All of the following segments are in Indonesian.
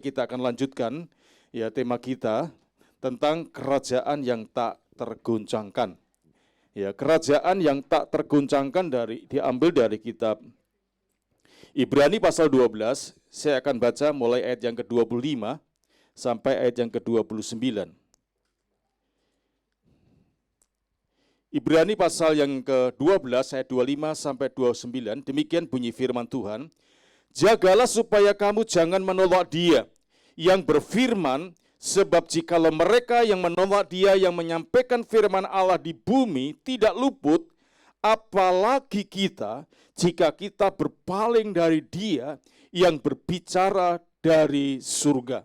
Kita akan lanjutkan ya tema kita tentang kerajaan yang tak tergoncangkan. Ya, kerajaan yang tak tergoncangkan diambil dari kitab Ibrani pasal 12. Saya akan baca mulai ayat yang ke-25 sampai ayat yang ke-29. Ibrani pasal yang ke-12 ayat 25 sampai 29, demikian bunyi firman Tuhan. Jagalah supaya kamu jangan menolak Dia yang berfirman, sebab jikalau mereka yang menolak Dia yang menyampaikan firman Allah di bumi tidak luput, apalagi kita jika kita berpaling dari Dia yang berbicara dari surga.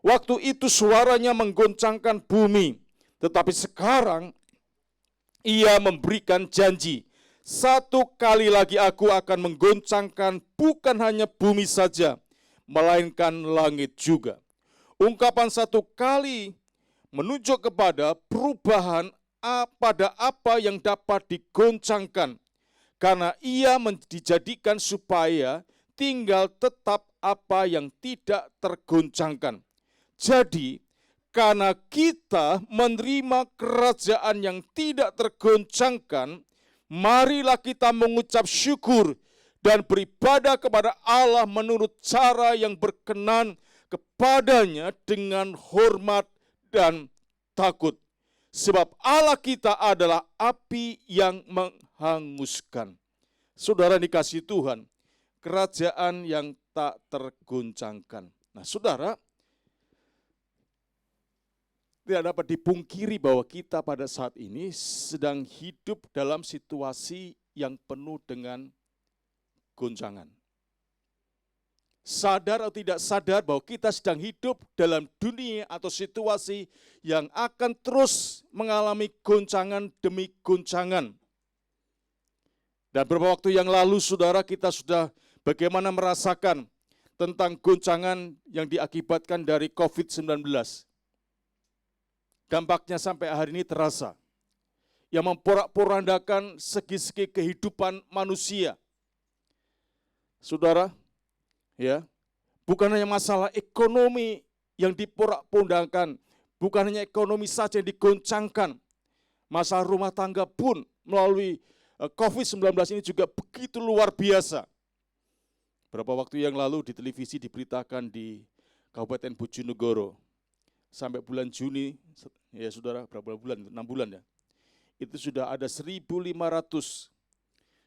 Waktu itu suaranya menggoncangkan bumi, tetapi sekarang Ia memberikan janji, satu kali lagi aku akan menggoncangkan bukan hanya bumi saja, melainkan langit juga. Ungkapan satu kali menunjuk kepada perubahan pada apa yang dapat digoncangkan, karena ia dijadikan supaya tinggal tetap apa yang tidak tergoncangkan. Jadi, karena kita menerima kerajaan yang tidak tergoncangkan, marilah kita mengucap syukur dan beribadah kepada Allah menurut cara yang berkenan kepadanya dengan hormat dan takut. Sebab Allah kita adalah api yang menghanguskan. Saudara dikasihi Tuhan, kerajaan yang tak tergoncangkan. Nah, saudara, tidak dapat dipungkiri bahwa kita pada saat ini sedang hidup dalam situasi yang penuh dengan goncangan. Sadar atau tidak sadar bahwa kita sedang hidup dalam dunia atau situasi yang akan terus mengalami goncangan demi goncangan. Dan beberapa waktu yang lalu saudara kita sudah bagaimana merasakan tentang goncangan yang diakibatkan dari COVID-19. Dampaknya sampai hari ini terasa, yang memporak-porandakan segi-segi kehidupan manusia. Saudara, ya, bukan hanya masalah ekonomi yang diporak-porandakan, bukan hanya ekonomi saja yang digoncangkan, masalah rumah tangga pun melalui COVID-19 ini juga begitu luar biasa. Beberapa waktu yang lalu di televisi diberitakan di Kabupaten Bojonegoro, sampai bulan Juni, ya saudara, berapa bulan? 6 bulan ya. Itu sudah ada 1.500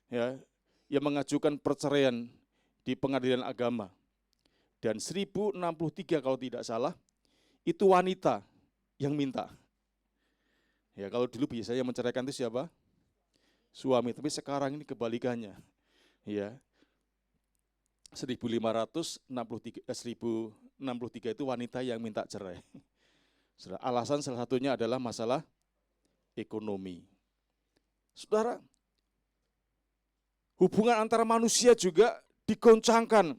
ya yang mengajukan perceraian di pengadilan agama. Dan 1.063 kalau tidak salah, itu wanita yang minta. Ya kalau dulu biasanya menceraikan itu siapa? Suami, tapi sekarang ini kebalikannya. Ya. 1.563 itu wanita yang minta cerai. Alasan salah satunya adalah masalah ekonomi. Saudara, hubungan antara manusia juga digoncangkan.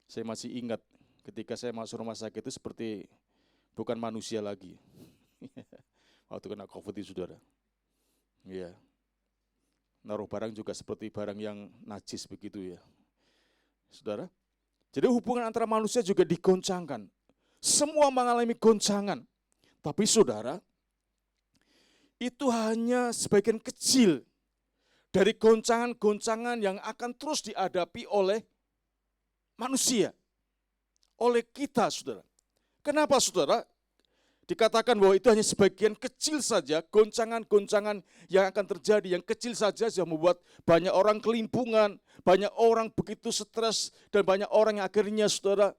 Saya masih ingat ketika saya masuk rumah sakit itu seperti bukan manusia lagi. Waktu kena COVID itu saudara. Ya. Naruh barang juga seperti barang yang najis begitu ya. Saudara, jadi hubungan antara manusia juga digoncangkan. Semua mengalami goncangan. Tapi saudara, itu hanya sebagian kecil dari goncangan-goncangan yang akan terus dihadapi oleh manusia. Oleh kita, saudara. Kenapa, saudara? Dikatakan bahwa itu hanya sebagian kecil saja, goncangan-goncangan yang akan terjadi, yang kecil saja yang membuat banyak orang kelimpungan, banyak orang begitu stres, dan banyak orang yang akhirnya, saudara,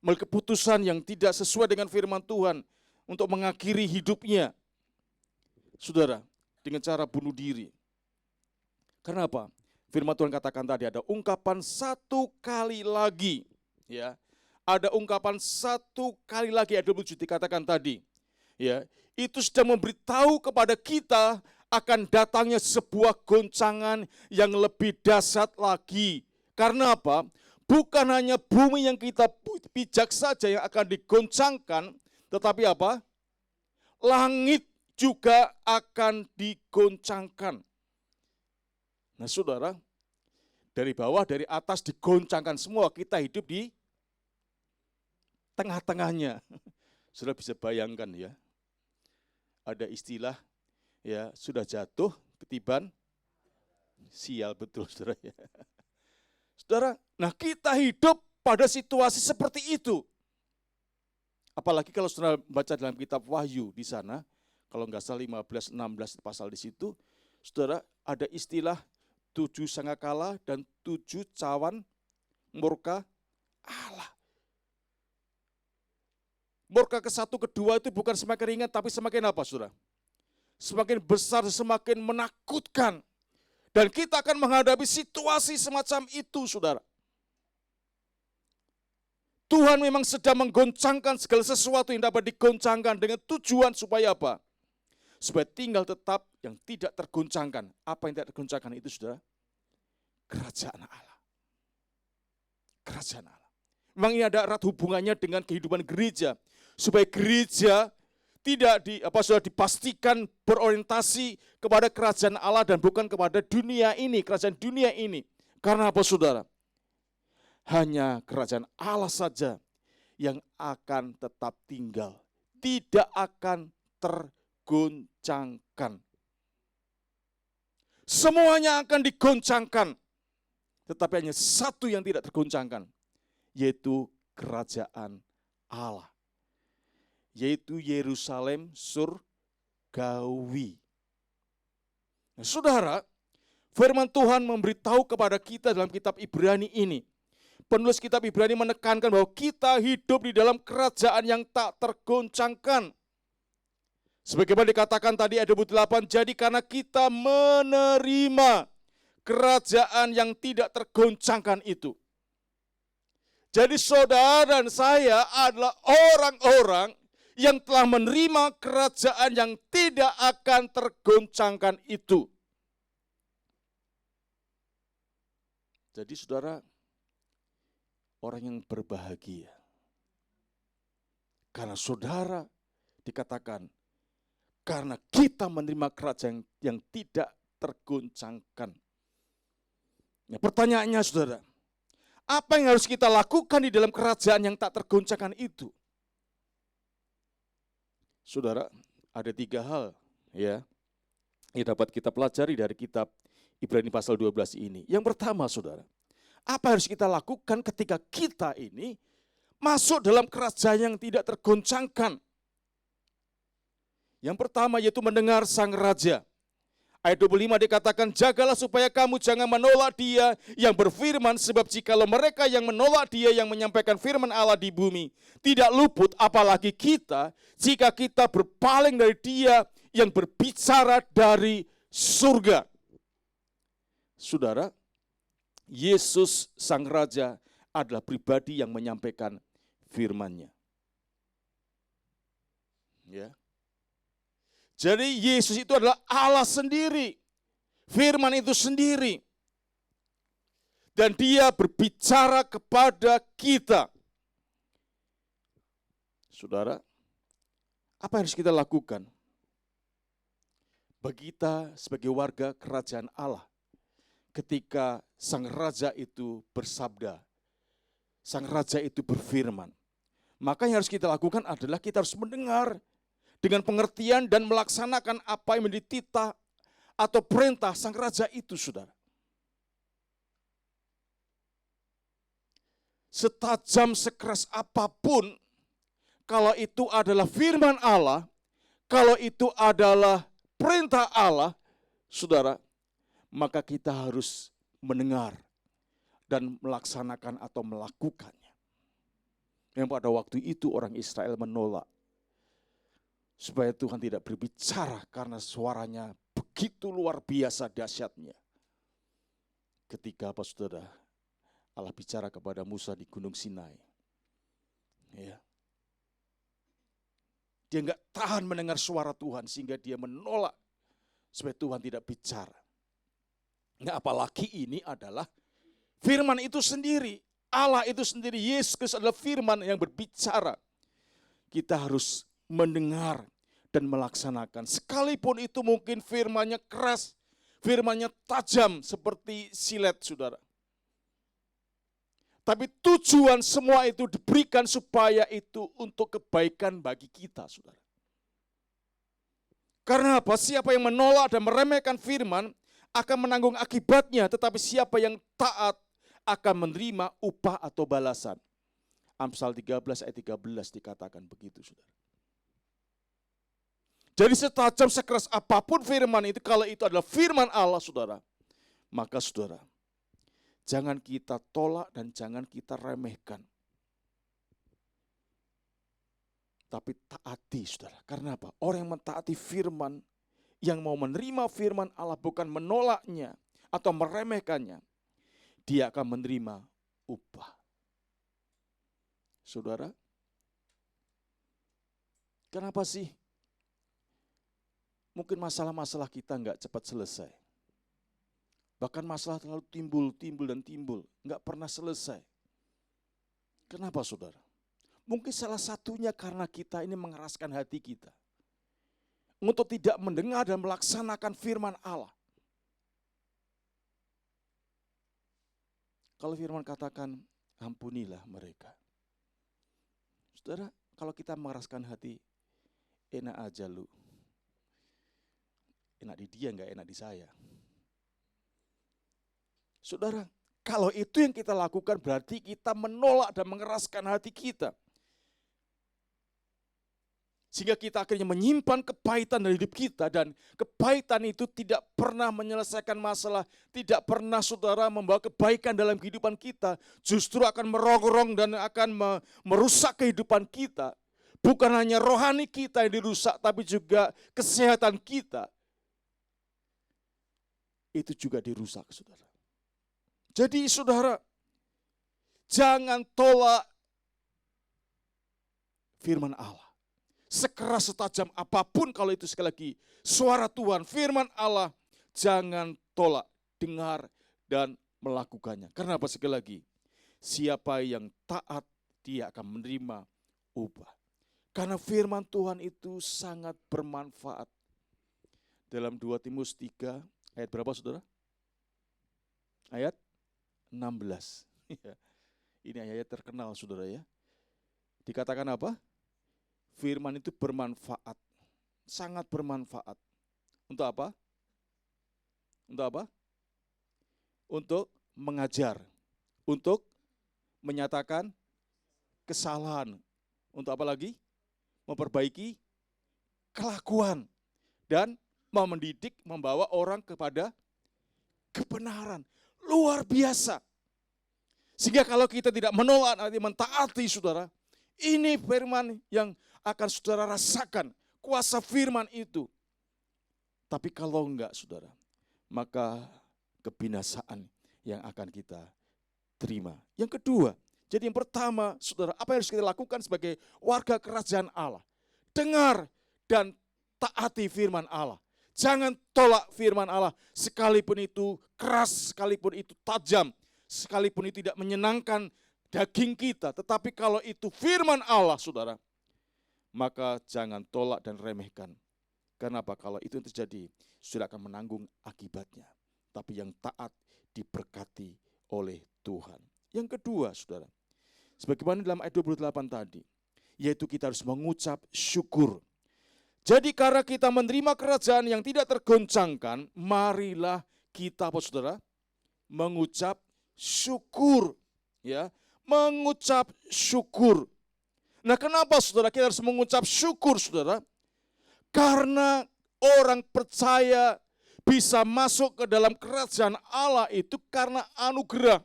mengambil keputusan yang tidak sesuai dengan firman Tuhan untuk mengakhiri hidupnya. Saudara, dengan cara bunuh diri. Kenapa? Firman Tuhan katakan tadi ada ungkapan satu kali lagi. Ya, ada ungkapan satu kali lagi, ayat 27 dikatakan tadi. Ya, itu sudah memberitahu kepada kita akan datangnya sebuah goncangan yang lebih dahsyat lagi. Karena apa? Bukan hanya bumi yang kita pijak saja yang akan digoncangkan, tetapi apa? Langit juga akan digoncangkan. Nah saudara, dari bawah, dari atas digoncangkan semua, kita hidup di tengah-tengahnya. Saudara bisa bayangkan ya, ada istilah ya, sudah jatuh ketiban sial, betul saudara ya. Saudara, nah kita hidup pada situasi seperti itu. Apalagi kalau saudara baca dalam kitab Wahyu di sana, kalau nggak salah 15, 16 pasal di situ, saudara ada istilah 7 sangkakala dan 7 cawan murka Allah. Murka ke-1, ke-2 itu bukan semakin ringan, tapi semakin apa saudara? Semakin besar, semakin menakutkan. Dan kita akan menghadapi situasi semacam itu saudara. Tuhan memang sedang menggoncangkan segala sesuatu yang dapat digoncangkan dengan tujuan supaya apa? Supaya tinggal tetap yang tidak tergoncangkan. Apa yang tidak tergoncangkan itu saudara? Kerajaan Allah. Kerajaan Allah. Memang ini ada erat hubungannya dengan kehidupan gereja. Supaya gereja tidak dipastikan berorientasi kepada kerajaan Allah dan bukan kepada dunia ini, kerajaan dunia ini. Karena apa saudara? Hanya kerajaan Allah saja yang akan tetap tinggal, tidak akan tergoncangkan. Semuanya akan digoncangkan, tetapi hanya satu yang tidak tergoncangkan, yaitu kerajaan Allah, yaitu Yerusalem surgawi. Nah, saudara, firman Tuhan memberitahu kepada kita dalam kitab Ibrani ini. Penulis kitab Ibrani menekankan bahwa kita hidup di dalam kerajaan yang tak tergoncangkan. Sebagaimana dikatakan tadi ayat 28, jadi karena kita menerima kerajaan yang tidak tergoncangkan itu. Jadi saudara dan saya adalah orang-orang yang telah menerima kerajaan yang tidak akan tergoncangkan itu. Jadi saudara, orang yang berbahagia. Karena saudara dikatakan, karena kita menerima kerajaan yang tidak tergoncangkan. Nah, pertanyaannya saudara, apa yang harus kita lakukan di dalam kerajaan yang tak tergoncangkan itu? Saudara, ada 3 hal ya yang dapat kita pelajari dari kitab Ibrani pasal 12 ini. Yang pertama saudara, apa harus kita lakukan ketika kita ini masuk dalam kerajaan yang tidak tergoncangkan? Yang pertama yaitu mendengar sang raja. Ayat 25 dikatakan, jagalah supaya kamu jangan menolak dia yang berfirman, sebab jikalau mereka yang menolak dia yang menyampaikan firman Allah di bumi tidak luput, apalagi kita, jika kita berpaling dari dia yang berbicara dari surga. Saudara, Yesus sang raja adalah pribadi yang menyampaikan firman-Nya. Ya. Jadi Yesus itu adalah Allah sendiri. Firman itu sendiri. Dan dia berbicara kepada kita. Saudara, apa yang harus kita lakukan? Bagi kita sebagai warga kerajaan Allah, ketika sang raja itu bersabda, sang raja itu berfirman, maka yang harus kita lakukan adalah kita harus mendengar dengan pengertian dan melaksanakan apa yang menjadi titah atau perintah sang raja itu, saudara. Setajam sekeras apapun, kalau itu adalah firman Allah, kalau itu adalah perintah Allah, saudara, maka kita harus mendengar dan melaksanakan atau melakukannya. Yang pada waktu itu orang Israel menolak supaya Tuhan tidak berbicara karena suaranya begitu luar biasa dahsyatnya. Ketika apa saudara? Allah bicara kepada Musa di Gunung Sinai. Ya. Dia enggak tahan mendengar suara Tuhan sehingga dia menolak supaya Tuhan tidak bicara. Nah, apalagi ini adalah firman itu sendiri. Allah itu sendiri, Yesus Kristus adalah firman yang berbicara. Kita harus mendengar dan melaksanakan. Sekalipun itu mungkin firman-Nya keras, firman-Nya tajam seperti silet, saudara. Tapi tujuan semua itu diberikan supaya itu untuk kebaikan bagi kita, saudara. Karena apa? Siapa yang menolak dan meremehkan firman akan menanggung akibatnya, tetapi siapa yang taat akan menerima upah atau balasan. Amsal 13 ayat 13 dikatakan begitu, saudara. Jadi setajam sekeras apapun firman itu, kalau itu adalah firman Allah, saudara, maka saudara, jangan kita tolak dan jangan kita remehkan. Tapi taati, saudara. Karena apa? Orang yang mentaati firman, yang mau menerima firman Allah, bukan menolaknya atau meremehkannya, dia akan menerima upah. Saudara, kenapa sih mungkin masalah-masalah kita nggak cepat selesai? Bahkan masalah terlalu timbul, nggak pernah selesai. Kenapa, saudara? Mungkin salah satunya karena kita ini mengeraskan hati kita untuk tidak mendengar dan melaksanakan firman Allah. Kalau firman katakan, ampunilah mereka. Saudara, kalau kita mengeraskan hati, enak aja lu. Enak di dia, enggak enak di saya. Saudara, kalau itu yang kita lakukan berarti kita menolak dan mengeraskan hati kita. Sehingga kita akhirnya menyimpan kepahitan dalam hidup kita, dan kepahitan itu tidak pernah menyelesaikan masalah, tidak pernah, saudara, membawa kebaikan dalam kehidupan kita, justru akan merongrong dan akan merusak kehidupan kita. Bukan hanya rohani kita yang dirusak, tapi juga kesehatan kita. Itu juga dirusak, saudara. Jadi saudara, jangan tolak firman Allah. Sekeras setajam apapun, kalau itu sekali lagi suara Tuhan, firman Allah, jangan tolak, dengar dan melakukannya. Karena apa? Sekali lagi, siapa yang taat, dia akan menerima upah. Karena firman Tuhan itu sangat bermanfaat. Dalam 2 Timotius 3, ayat berapa, saudara? Ayat 16. Ini ayat terkenal, saudara ya. Dikatakan apa? Firman itu bermanfaat, sangat bermanfaat. Untuk apa? Untuk apa? Untuk mengajar, untuk menyatakan kesalahan. Untuk apa lagi? Memperbaiki kelakuan dan mau mendidik, membawa orang kepada kebenaran. Luar biasa. Sehingga kalau kita tidak menolak, nanti mentaati, saudara, ini firman yang akan saudara rasakan, kuasa firman itu. Tapi kalau enggak, saudara, maka kebinasaan yang akan kita terima. Yang kedua, jadi yang pertama, saudara, apa yang harus kita lakukan sebagai warga kerajaan Allah? Dengar dan taati firman Allah. Jangan tolak firman Allah, sekalipun itu keras, sekalipun itu tajam, sekalipun itu tidak menyenangkan daging kita. Tetapi kalau itu firman Allah, saudara, maka jangan tolak dan remehkan. Kenapa? Kalau itu yang terjadi, saudara akan menanggung akibatnya. Tapi yang taat diberkati oleh Tuhan. Yang kedua, saudara, sebagaimana dalam ayat 28 tadi, yaitu kita harus mengucap syukur. Jadi karena kita menerima kerajaan yang tidak tergoncangkan, marilah kita, apa, saudara, mengucap syukur. Ya, mengucap syukur. Nah, kenapa, saudara, kita harus mengucap syukur, saudara? Karena orang percaya bisa masuk ke dalam kerajaan Allah itu karena anugerah,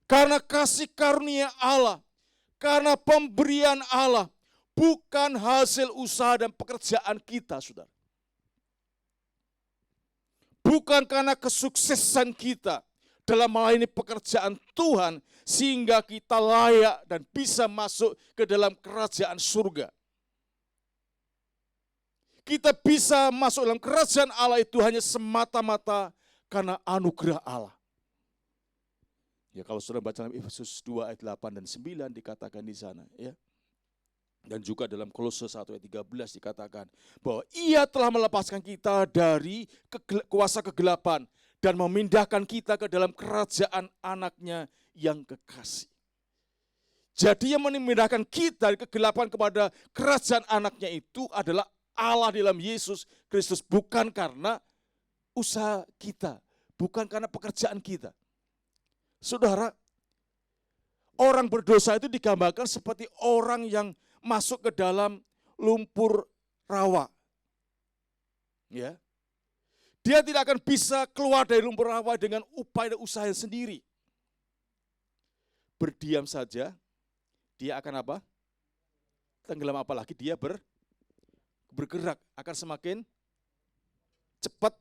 karena kasih karunia Allah, karena pemberian Allah, bukan hasil usaha dan pekerjaan kita, saudara. Bukan karena kesuksesan kita dalam melayani pekerjaan Tuhan, sehingga kita layak dan bisa masuk ke dalam kerajaan surga. Kita bisa masuk dalam kerajaan Allah itu hanya semata-mata karena anugerah Allah. Ya, kalau saudara baca dalam Efesus 2 ayat 8 dan 9 dikatakan di sana, ya. Dan juga dalam Kolose 1 ayat 13 dikatakan bahwa Ia telah melepaskan kita dari kuasa kegelapan dan memindahkan kita ke dalam kerajaan anak-Nya yang kekasih. Jadi yang memindahkan kita dari kegelapan kepada kerajaan anaknya itu adalah Allah dalam Yesus Kristus. Bukan karena usaha kita, bukan karena pekerjaan kita. Saudara, orang berdosa itu digambarkan seperti orang yang masuk ke dalam lumpur rawa. Ya. Dia tidak akan bisa keluar dari lumpur rawa dengan upaya dan usaha sendiri. Berdiam saja, dia akan apa? Tenggelam, apalagi dia bergerak, akan semakin cepat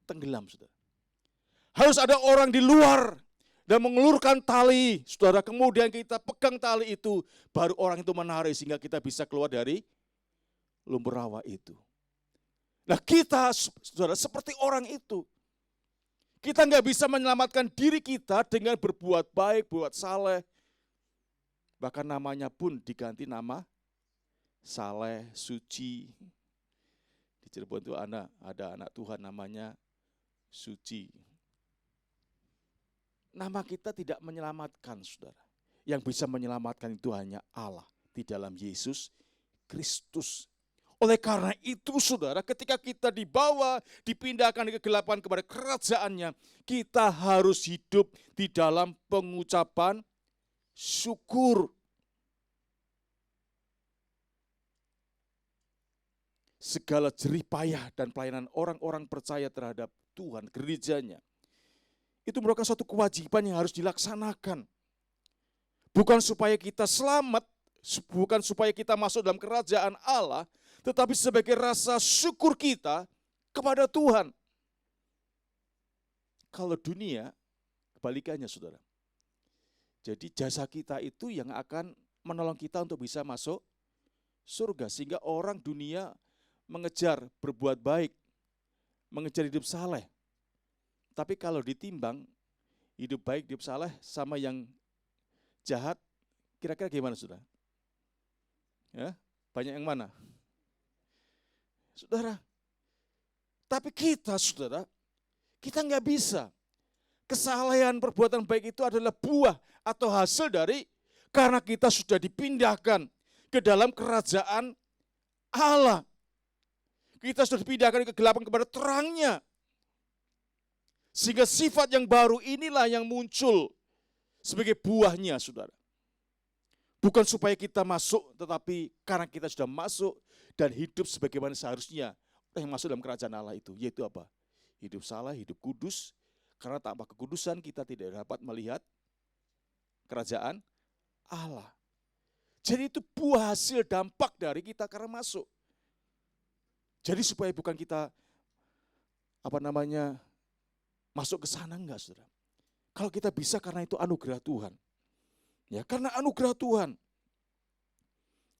tenggelam, saudara. Harus ada orang di luar dan mengulurkan tali, saudara. Kemudian kita pegang tali itu, baru orang itu menarik sehingga kita bisa keluar dari lumpur rawa itu. Nah kita, saudara, seperti orang itu. Kita nggak bisa menyelamatkan diri kita dengan berbuat baik, berbuat saleh. Bahkan namanya pun diganti nama saleh, suci. Di Cirebon itu ada anak Tuhan namanya Suci. Nama kita tidak menyelamatkan, saudara. Yang bisa menyelamatkan itu hanya Allah di dalam Yesus Kristus. Oleh karena itu, saudara, ketika kita dibawa, dipindahkan ke kegelapan kepada kerajaannya, kita harus hidup di dalam pengucapan syukur. Segala jerih payah dan pelayanan orang-orang percaya terhadap Tuhan, gerejanya, itu merupakan suatu kewajiban yang harus dilaksanakan. Bukan supaya kita selamat, bukan supaya kita masuk dalam kerajaan Allah, tetapi sebagai rasa syukur kita kepada Tuhan. Kalau dunia, kebalikannya, saudara. Jadi jasa kita itu yang akan menolong kita untuk bisa masuk surga. Sehingga orang dunia mengejar berbuat baik, mengejar hidup saleh. Tapi kalau ditimbang, hidup baik, hidup saleh sama yang jahat, kira-kira gimana, saudara? Ya, banyak yang mana? Saudara, tapi kita, saudara, kita nggak bisa. Kesalehan perbuatan baik itu adalah buah atau hasil dari karena kita sudah dipindahkan ke dalam kerajaan Allah. Kita sudah dipindahkan ke kegelapan kepada terangnya. Sehingga sifat yang baru inilah yang muncul sebagai buahnya, saudara. Bukan supaya kita masuk, tetapi karena kita sudah masuk dan hidup sebagaimana seharusnya yang masuk dalam kerajaan Allah itu. Yaitu apa? Hidup saleh, hidup kudus. Karena tanpa kekudusan kita tidak dapat melihat kerajaan Allah. Jadi itu buah hasil dampak dari kita karena masuk. Jadi supaya bukan kita masuk ke sana, enggak, saudara. Kalau kita bisa karena itu anugerah Tuhan. Ya, karena anugerah Tuhan.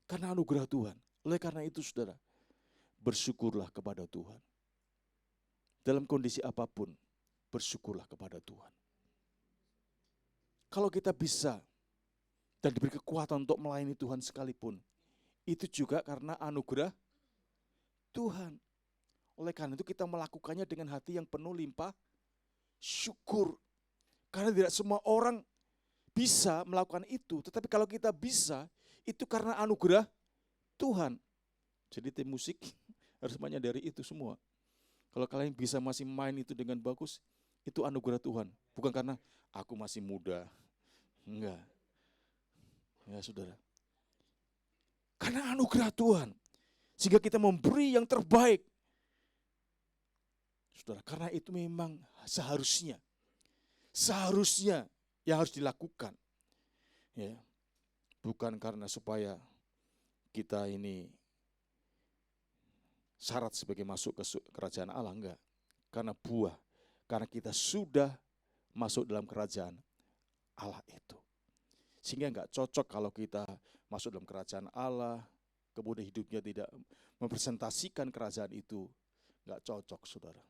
Karena anugerah Tuhan. Oleh karena itu, saudara, bersyukurlah kepada Tuhan. Dalam kondisi apapun, bersyukurlah kepada Tuhan. Kalau kita bisa dan diberi kekuatan untuk melayani Tuhan sekalipun, itu juga karena anugerah Tuhan. Oleh karena itu kita melakukannya dengan hati yang penuh limpah syukur. Karena tidak semua orang bisa melakukan itu. Tetapi kalau kita bisa, itu karena anugerah Tuhan. Jadi tim musik harus menyadari itu semua. Kalau kalian bisa masih main itu dengan bagus, itu anugerah Tuhan. Bukan karena aku masih muda. Enggak. Ya, saudara. Karena anugerah Tuhan. Sehingga kita memberi yang terbaik. Saudara, karena itu memang seharusnya yang harus dilakukan. Ya. Bukan karena supaya kita ini syarat sebagai masuk ke kerajaan Allah, enggak. Karena buah, karena kita sudah masuk dalam kerajaan Allah itu. Sehingga enggak cocok kalau kita masuk dalam kerajaan Allah, kemudian hidupnya tidak mempresentasikan kerajaan itu, enggak cocok, saudara.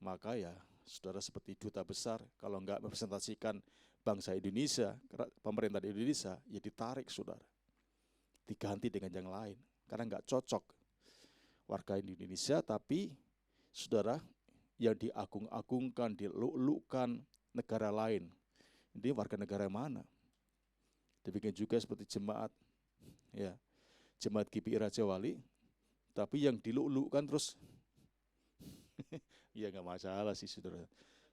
Maka ya, saudara seperti duta besar, kalau enggak mempresentasikan bangsa Indonesia, pemerintah di Indonesia, ya ditarik, saudara. Diganti dengan yang lain, karena enggak cocok warga Indonesia, tapi saudara yang diagung-agungkan, diluk-lukkan negara lain. Dia warga negara mana? Demikian juga seperti jemaat, ya, jemaat GPI Raja Wali, tapi yang diluk-lukkan terus, ya nggak masalah sih saudara.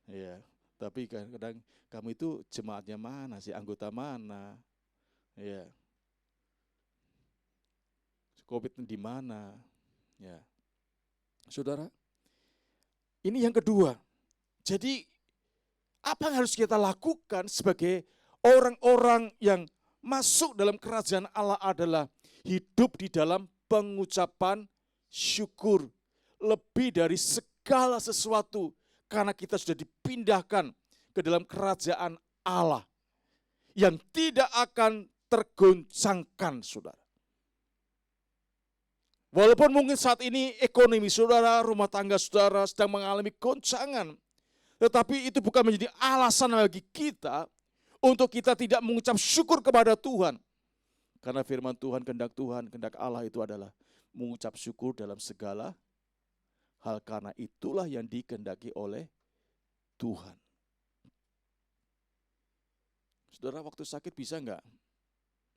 Ya, tapi kadang-kadang kamu itu jemaatnya mana sih, anggota mana, ya, COVID di mana, ya, saudara. Ini yang kedua. Jadi apa yang harus kita lakukan sebagai orang-orang yang masuk dalam kerajaan Allah adalah hidup di dalam pengucapan syukur. Lebih dari segala sesuatu. Karena kita sudah dipindahkan ke dalam kerajaan Allah. Yang tidak akan tergoncangkan, saudara. Walaupun mungkin saat ini ekonomi saudara, rumah tangga saudara sedang mengalami goncangan. Tetapi itu bukan menjadi alasan bagi kita untuk kita tidak mengucap syukur kepada Tuhan. Karena firman Tuhan, kehendak Allah itu adalah mengucap syukur dalam segala hal. Karena itulah yang dikehendaki oleh Tuhan. Saudara, waktu sakit bisa enggak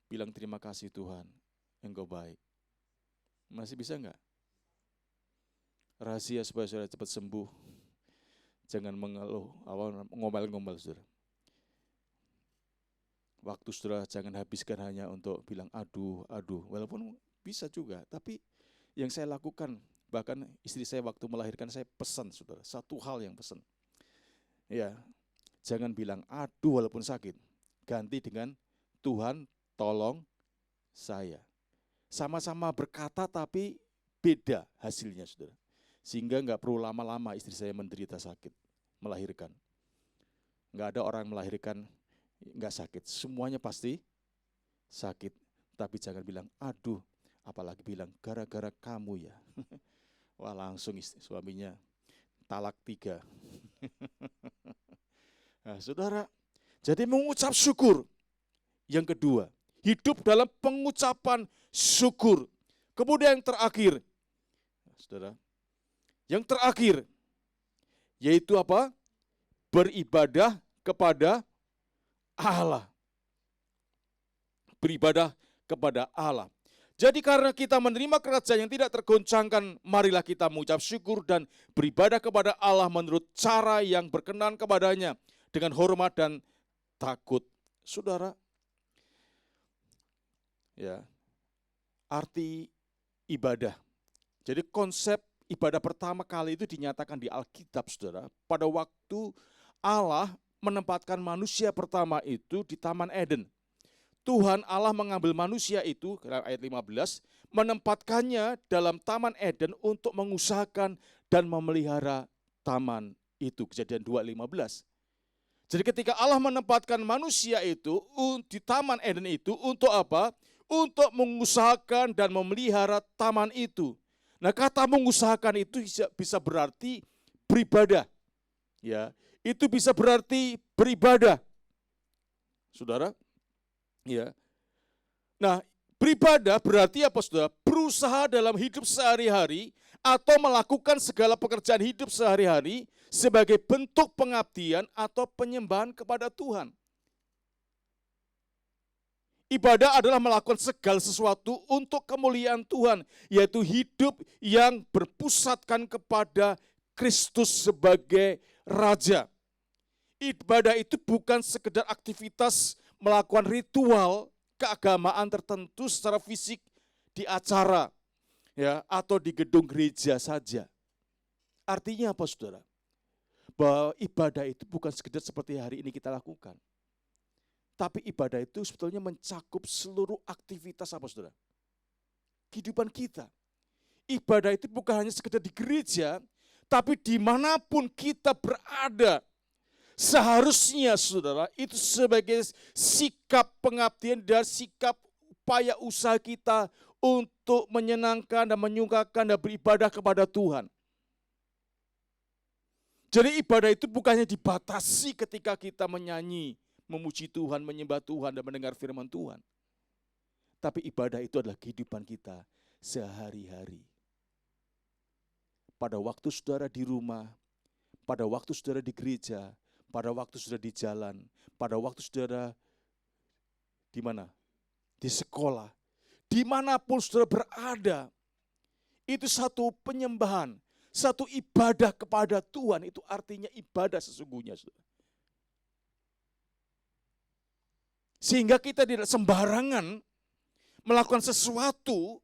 bilang terima kasih Tuhan, Engkau baik? Masih bisa enggak? Rahasia supaya saudara cepat sembuh, jangan mengeluh, ngomel-ngomel saudara. Waktu saudara jangan habiskan hanya untuk bilang aduh, walaupun bisa juga. Tapi yang saya lakukan, bahkan istri saya waktu melahirkan saya pesan saudara, satu hal yang pesan. Ya, jangan bilang aduh walaupun sakit, ganti dengan Tuhan tolong saya. Sama-sama berkata tapi beda hasilnya saudara. Sehingga nggak perlu lama-lama istri saya menderita sakit, melahirkan. Nggak ada orang melahirkan nggak sakit, semuanya pasti sakit. Tapi jangan bilang aduh, apalagi bilang gara-gara kamu ya. Wah langsung suaminya talak 3. Nah, saudara, jadi mengucap syukur. Yang kedua, hidup dalam pengucapan syukur. Kemudian yang terakhir, saudara, yang terakhir yaitu apa? Beribadah kepada Allah. Beribadah kepada Allah. Jadi karena kita menerima kerajaan yang tidak tergoncangkan, marilah kita mengucap syukur dan beribadah kepada Allah menurut cara yang berkenan kepadanya dengan hormat dan takut. Saudara, ya, arti ibadah. Jadi konsep ibadah pertama kali itu dinyatakan di Alkitab, saudara. Pada waktu Allah menempatkan manusia pertama itu di Taman Eden. Tuhan Allah mengambil manusia itu, ayat 15, menempatkannya dalam Taman Eden untuk mengusahakan dan memelihara taman itu. Kejadian 2:15. Jadi ketika Allah menempatkan manusia itu di Taman Eden itu untuk apa? Untuk mengusahakan dan memelihara taman itu. Nah, kata mengusahakan itu bisa berarti beribadah. Ya, itu bisa berarti beribadah. Saudara, ya. Nah, beribadah berarti apa, saudara? Berusaha dalam hidup sehari-hari atau melakukan segala pekerjaan hidup sehari-hari sebagai bentuk pengabdian atau penyembahan kepada Tuhan. Ibadah adalah melakukan segala sesuatu untuk kemuliaan Tuhan, yaitu hidup yang berpusatkan kepada Kristus sebagai Raja. Ibadah itu bukan sekedar aktivitas melakukan ritual keagamaan tertentu secara fisik di acara, ya, atau di gedung gereja saja. Artinya apa, saudara? Bahwa ibadah itu bukan sekedar seperti hari ini kita lakukan. Tapi ibadah itu sebetulnya mencakup seluruh aktivitas apa, saudara? Kehidupan kita. Ibadah itu bukan hanya sekedar di gereja, tapi dimanapun kita berada. Seharusnya, saudara, itu sebagai sikap pengabdian dan sikap upaya usaha kita untuk menyenangkan dan menyukakan dan beribadah kepada Tuhan. Jadi ibadah itu bukannya dibatasi ketika kita menyanyi, memuji Tuhan, menyembah Tuhan, dan mendengar firman Tuhan. Tapi ibadah itu adalah kehidupan kita sehari-hari. Pada waktu saudara di rumah, pada waktu saudara di gereja, pada waktu sudah di jalan, pada waktu saudara di mana? Di sekolah, dimanapun saudara berada, itu satu penyembahan, satu ibadah kepada Tuhan, itu artinya ibadah sesungguhnya. Saudara. Sehingga kita tidak sembarangan melakukan sesuatu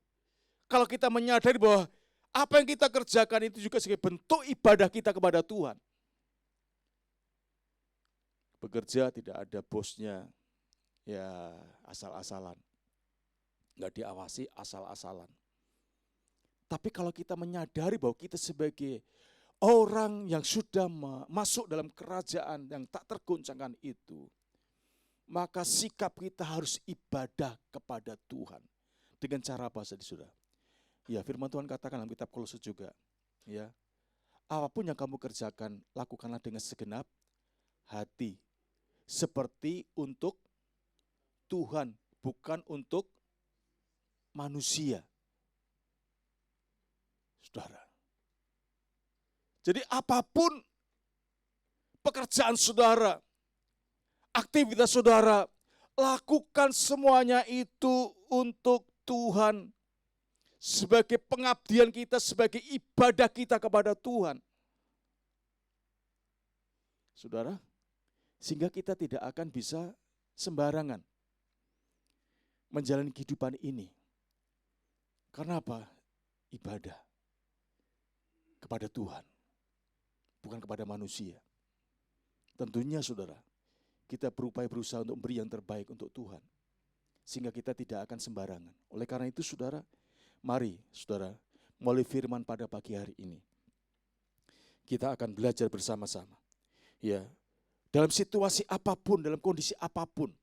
kalau kita menyadari bahwa apa yang kita kerjakan itu juga sebagai bentuk ibadah kita kepada Tuhan. Bekerja tidak ada bosnya, ya asal-asalan. Nggak diawasi asal-asalan. Tapi kalau kita menyadari bahwa kita sebagai orang yang sudah masuk dalam kerajaan yang tak tergoncangkan itu, maka sikap kita harus ibadah kepada Tuhan. Dengan cara apa saudara? Ya, firman Tuhan katakan dalam kitab Kolose juga, ya. Apapun yang kamu kerjakan, lakukanlah dengan segenap hati. Seperti untuk Tuhan, bukan untuk manusia. Saudara. Jadi apapun pekerjaan saudara, aktivitas saudara, lakukan semuanya itu untuk Tuhan. Sebagai pengabdian kita, sebagai ibadah kita kepada Tuhan. Saudara, sehingga kita tidak akan bisa sembarangan menjalani kehidupan ini. Karena apa? Ibadah kepada Tuhan, bukan kepada manusia. Tentunya saudara, kita berupaya berusaha untuk memberi yang terbaik untuk Tuhan. Sehingga kita tidak akan sembarangan. Oleh karena itu saudara, mari saudara, melalui firman pada pagi hari ini, kita akan belajar bersama-sama. Ya, dalam situasi apapun, dalam kondisi apapun,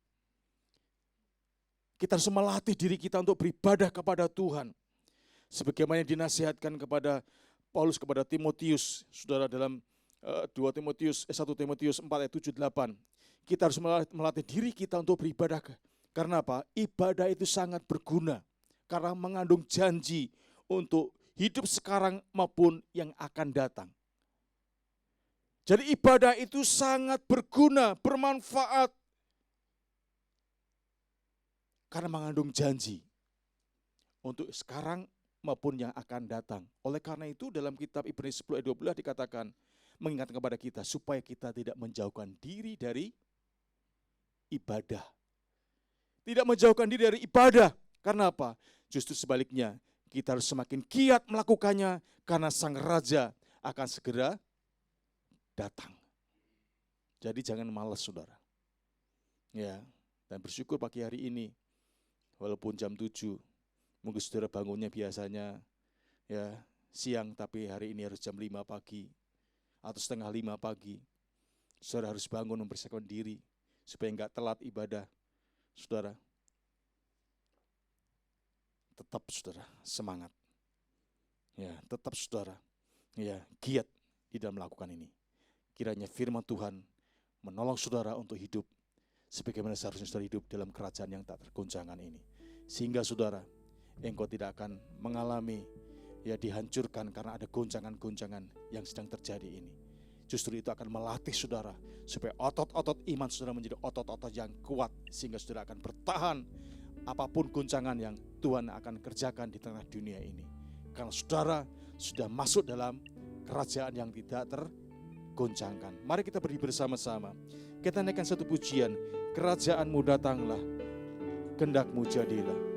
kita harus melatih diri kita untuk beribadah kepada Tuhan. Sebagaimana yang dinasihatkan kepada Paulus kepada Timotius, saudara, dalam 1 Timotius 4 ayat 7-8. Kita harus melatih diri kita untuk beribadah. Karena apa? Ibadah itu sangat berguna. Karena mengandung janji untuk hidup sekarang maupun yang akan datang. Jadi ibadah itu sangat berguna, bermanfaat. Karena mengandung janji untuk sekarang maupun yang akan datang. Oleh karena itu dalam kitab Ibrani 10 ayat 12 dikatakan, mengingatkan kepada kita supaya kita tidak menjauhkan diri dari ibadah. Tidak menjauhkan diri dari ibadah. Karena apa? Justru sebaliknya, kita harus semakin giat melakukannya karena Sang Raja akan segera datang. Jadi jangan malas saudara. Ya, dan bersyukur pagi hari ini, walaupun jam 7, mungkin saudara bangunnya biasanya ya siang, tapi hari ini harus jam 5 pagi atau setengah 5 pagi. Saudara harus bangun mempersiapkan diri supaya enggak telat ibadah. Saudara, tetap saudara semangat. Ya, tetap saudara ya giat di dalam melakukan ini. Kiranya firman Tuhan menolong saudara untuk hidup sebagaimana seharusnya saudara hidup dalam kerajaan yang tak tergoncangkan ini. Sehingga saudara, engkau tidak akan mengalami ya dihancurkan karena ada goncangan-goncangan yang sedang terjadi ini. Justru itu akan melatih saudara supaya otot-otot iman saudara menjadi otot-otot yang kuat sehingga saudara akan bertahan apapun goncangan yang Tuhan akan kerjakan di tengah dunia ini. Karena saudara sudah masuk dalam kerajaan yang tidak tergoncangkan. Mari kita berdiri bersama-sama. Kita naikkan satu pujian. Kerajaanmu datanglah, kehendakmu jadilah.